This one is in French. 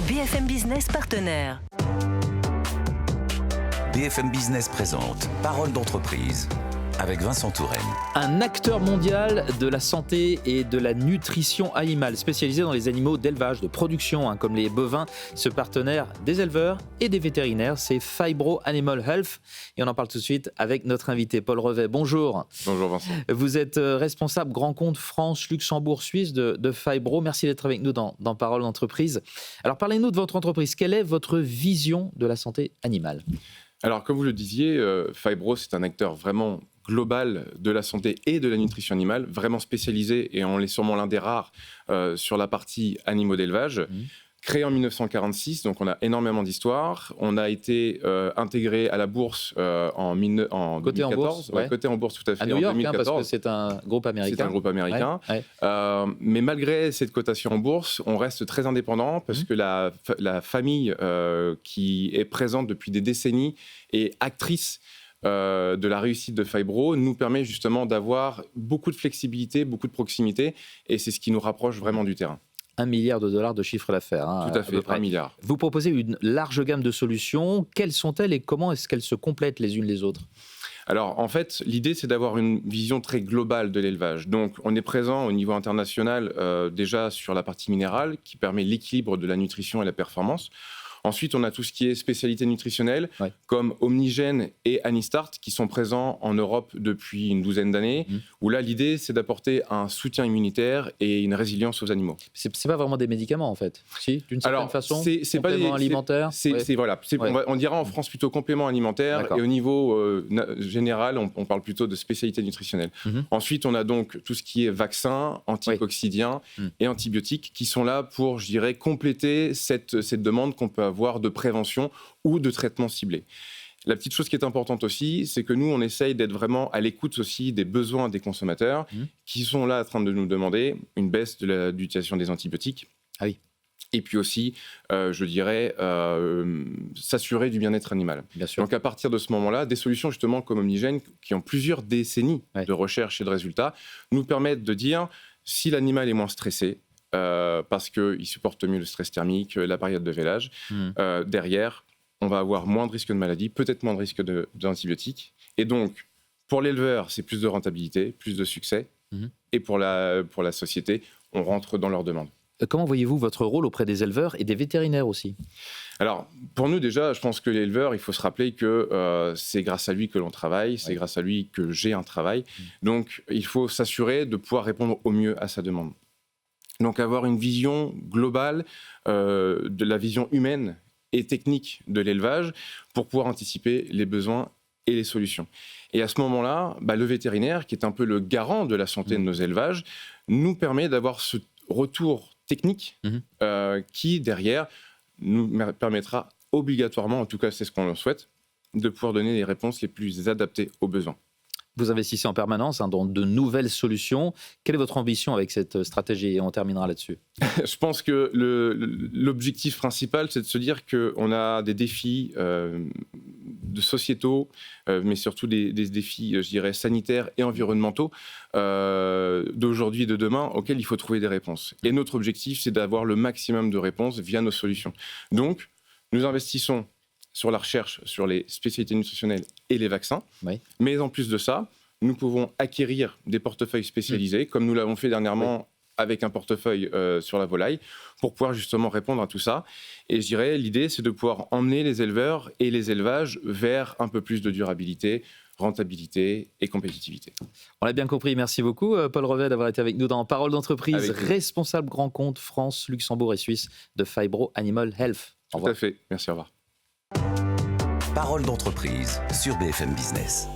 BFM Business partenaire. BFM Business présente Parole d'entreprise avec Vincent Touraine. Un acteur mondial de la santé et de la nutrition animale, spécialisé dans les animaux d'élevage, de production, comme les bovins. Ce partenaire des éleveurs et des vétérinaires, c'est Phibro Animal Health. Et on en parle tout de suite avec notre invité, Paul Revet. Bonjour. Bonjour Vincent. Vous êtes responsable grand compte France, Luxembourg, Suisse de Phibro. Merci d'être avec nous dans Parole d'entreprise. Alors parlez-nous de votre entreprise. Quelle est votre vision de la santé animale ? Alors comme vous le disiez, Phibro c'est un acteur vraiment global de la santé et de la nutrition animale, vraiment spécialisé, et on est sûrement l'un des rares sur la partie animaux d'élevage. Créé en 1946, donc on a énormément d'histoire. On a été intégré à la bourse en 2014. Côté en bourse, tout à fait. À New York, en 2014. parce que c'est un groupe américain. C'est un groupe américain. Ouais. Mais malgré cette cotation en bourse, on reste très indépendant parce que la famille qui est présente depuis des décennies et actrice de la réussite de Phibro nous permet justement d'avoir beaucoup de flexibilité, beaucoup de proximité, et c'est ce qui nous rapproche vraiment du terrain. 1 milliard de dollars de chiffre d'affaires. Tout à fait, 1 milliard. Vous proposez une large gamme de solutions. Quelles sont-elles et comment est-ce qu'elles se complètent les unes les autres ? Alors, en fait, l'idée, c'est d'avoir une vision très globale de l'élevage. Donc, on est présent au niveau international déjà sur la partie minérale qui permet l'équilibre de la nutrition et la performance. Ensuite, on a tout ce qui est spécialité nutritionnelle, comme Omnigène et Anistart, qui sont présents en Europe depuis une douzaine d'années, où là, l'idée, c'est d'apporter un soutien immunitaire et une résilience aux animaux. C'est pas vraiment des médicaments, en fait, si, d'une certaine façon. C'est pas des alimentaires. On dira en France plutôt complément alimentaire. D'accord. Et au niveau général, on parle plutôt de spécialité nutritionnelle. Ensuite, on a donc tout ce qui est vaccins, anticoccidiens et antibiotiques, qui sont là pour, je dirais, compléter cette demande qu'on peut avoir de prévention ou de traitement ciblé. La petite chose qui est importante aussi, c'est que nous, on essaye d'être vraiment à l'écoute aussi des besoins des consommateurs qui sont là en train de nous demander une baisse de l'utilisation des antibiotiques. Ah oui. Et puis aussi, je dirais, s'assurer du bien-être animal. Bien sûr. Donc à partir de ce moment-là, des solutions justement comme Omnigène, qui ont plusieurs décennies de recherche et de résultats, nous permettent de dire si l'animal est moins stressé, parce qu'il supporte mieux le stress thermique, la période de vélage. Derrière, on va avoir moins de risques de maladie, peut-être moins de risques d'antibiotiques. Et donc, pour l'éleveur, c'est plus de rentabilité, plus de succès. Et pour la société, on rentre dans leurs demandes. Comment voyez-vous votre rôle auprès des éleveurs et des vétérinaires aussi ? Alors, pour nous déjà, je pense que l'éleveur, il faut se rappeler que c'est grâce à lui que l'on travaille, c'est grâce à lui que j'ai un travail. Donc, il faut s'assurer de pouvoir répondre au mieux à sa demande. Donc avoir une vision globale de la vision humaine et technique de l'élevage pour pouvoir anticiper les besoins et les solutions. Et à ce moment-là, le vétérinaire, qui est un peu le garant de la santé de nos élevages, nous permet d'avoir ce retour technique qui, derrière, nous permettra obligatoirement, en tout cas c'est ce qu'on souhaite, de pouvoir donner les réponses les plus adaptées aux besoins. Vous investissez en permanence dans de nouvelles solutions. Quelle est votre ambition avec cette stratégie ? Et on terminera là-dessus. Je pense que l'objectif principal, c'est de se dire qu'on a des défis de sociétaux, mais surtout des défis, je dirais, sanitaires et environnementaux d'aujourd'hui et de demain auxquels il faut trouver des réponses. Et notre objectif, c'est d'avoir le maximum de réponses via nos solutions. Donc, nous investissons sur la recherche, sur les spécialités nutritionnelles et les vaccins. Mais en plus de ça, nous pouvons acquérir des portefeuilles spécialisés, comme nous l'avons fait dernièrement avec un portefeuille sur la volaille, pour pouvoir justement répondre à tout ça. Et je dirais, l'idée, c'est de pouvoir emmener les éleveurs et les élevages vers un peu plus de durabilité, rentabilité et compétitivité. On l'a bien compris. Merci beaucoup, Paul Revet, d'avoir été avec nous dans Parole d'entreprise, responsable grand compte France, Luxembourg et Suisse de Phibro Animal Health. Tout à fait. Merci, au revoir. Parole d'entreprise sur BFM Business.